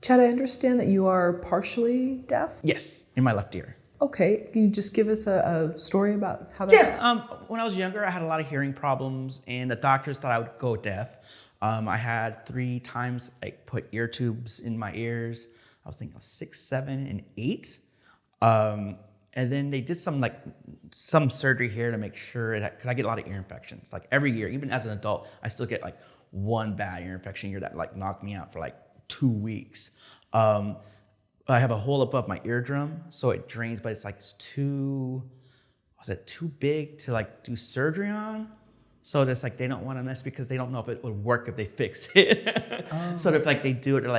Chad, I understand that you are partially deaf. Yes, in my left ear. Okay, can you just give us a story about how that? Yeah, when I was younger, I had a lot of hearing problems, and the doctors thought I would go deaf. I had 3 times put ear tubes in my ears. I was thinking of 6, 7, and 8. And then they did some surgery here to make sure because I get a lot of ear infections. Like every year, even as an adult, I still get like one bad ear infection a year that knocked me out for 2 weeks. I have a hole above my eardrum, so it drains, but it's too big to too surgery on? So it's they don't want to mess because they don't know if it would work if they fix it. Oh. So if they do it, they're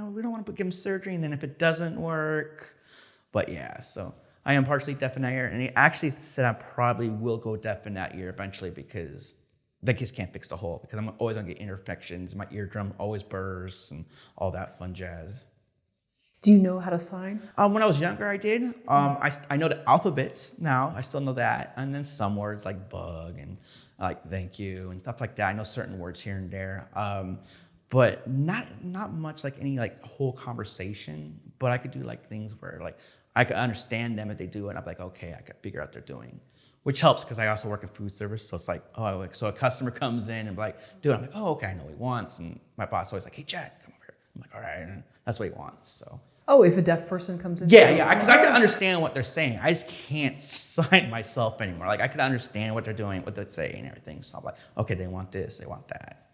we don't want to give them surgery, and then if it doesn't work. But yeah, so I am partially deaf in that ear, and they actually said I probably will go deaf in that ear eventually because they just can't fix the hole because I'm always gonna get ear infections. My eardrum always bursts and all that fun jazz. Do you know how to sign? When I was younger, I did. I know the alphabets now. I still know that. And then some words like bug and thank you and stuff like that. I know certain words here and there. But not much any whole conversation. But I could do things where I could understand them if they do it. And I'm okay, I could figure out what they're doing. Which helps because I also work in food service. So it's so a customer comes in and dude, I'm oh, okay, I know what he wants. And my boss always hey, Chad, come over here. I'm all right, and that's what he wants, so. Oh, if a deaf person comes in? Yeah, because I can understand what they're saying. I just can't sign myself anymore. I can understand what they're doing, what they're saying, and everything. So I'm okay, they want this, they want that.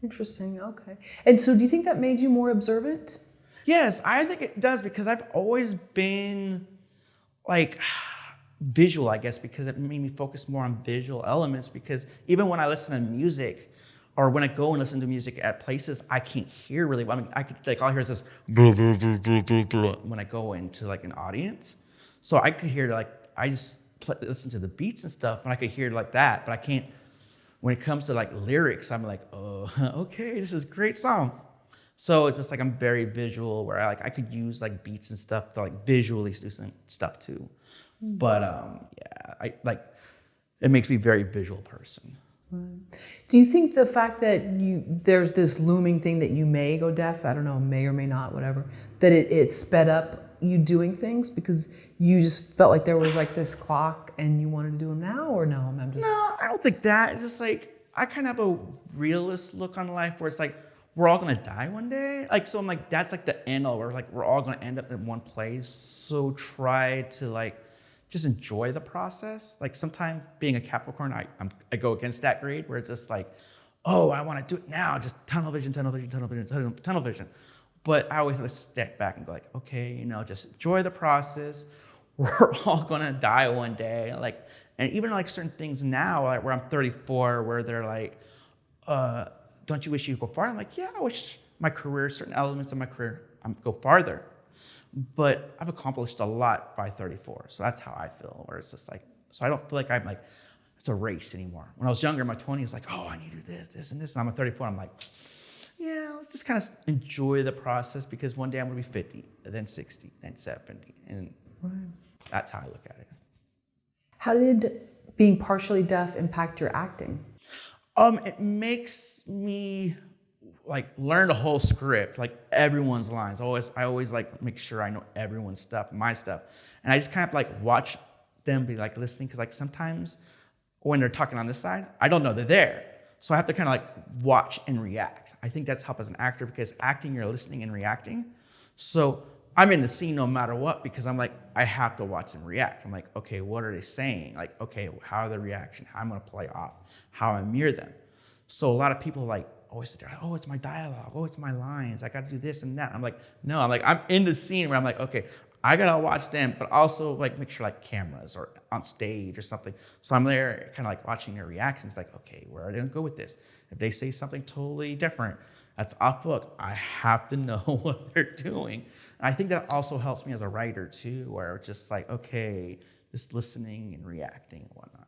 Interesting, okay. And so do you think that made you more observant? Yes, I think it does because I've always been visual, I guess, because it made me focus more on visual elements because even when I listen to music, or when I go and listen to music at places, I can't hear really well. I mean, I could all I hear is this when I go into an audience. So I could hear I just listen to the beats and stuff, and I could hear that. But I can't. When it comes to lyrics, I'm oh, okay, this is a great song. So it's just I'm very visual, where I could use beats and stuff to visually do some stuff too. But yeah, it makes me a very visual person. Do you think the fact that there's this looming thing that you may go deaf, I don't know, may or may not, whatever, that it sped up you doing things because you just felt there was this clock and you wanted to do them now, or no? I'm just... No, I don't think that. It's just I kind of have a realist look on life where it's we're all gonna die one day. So I'm that's the end all, where we're all gonna end up in one place. So try to just enjoy the process. Sometimes being a Capricorn, I go against that grade where it's just oh, I want to do it now. Just tunnel vision. But I always step back and go okay, just enjoy the process. We're all gonna die one day. And even certain things now, where I'm 34, where they're don't you wish you could go farther? I'm yeah, I wish my career, certain elements of my career, go farther. But I've accomplished a lot by 34, so that's how I feel. Where it's just so I don't feel I'm it's a race anymore. When I was younger, in my 20s, oh, I need to do this, and this, and I'm at 34. I'm yeah, let's just kind of enjoy the process because one day I'm gonna be 50, then 60, then 70, and that's how I look at it. How did being partially deaf impact your acting? It makes me learn the whole script, everyone's lines. I always make sure I know everyone's stuff, my stuff. And I just kind of watch them be listening because sometimes when they're talking on this side, I don't know they're there. So I have to kind of watch and react. I think that's help as an actor because acting, you're listening and reacting. So I'm in the scene no matter what because I'm I have to watch and react. I'm okay, what are they saying? Okay, how are their reaction? How I'm gonna play off? How I mirror them? So a lot of people always sit there, oh, it's my dialogue, oh, it's my lines, I gotta do this and that. I'm no, I'm in the scene where I'm okay, I gotta watch them, but also make sure cameras or on stage or something. So I'm there kind of watching their reactions, okay, where are they gonna go with this? If they say something totally different, that's off book, I have to know what they're doing. And I think that also helps me as a writer too, where it's just okay, just listening and reacting and whatnot.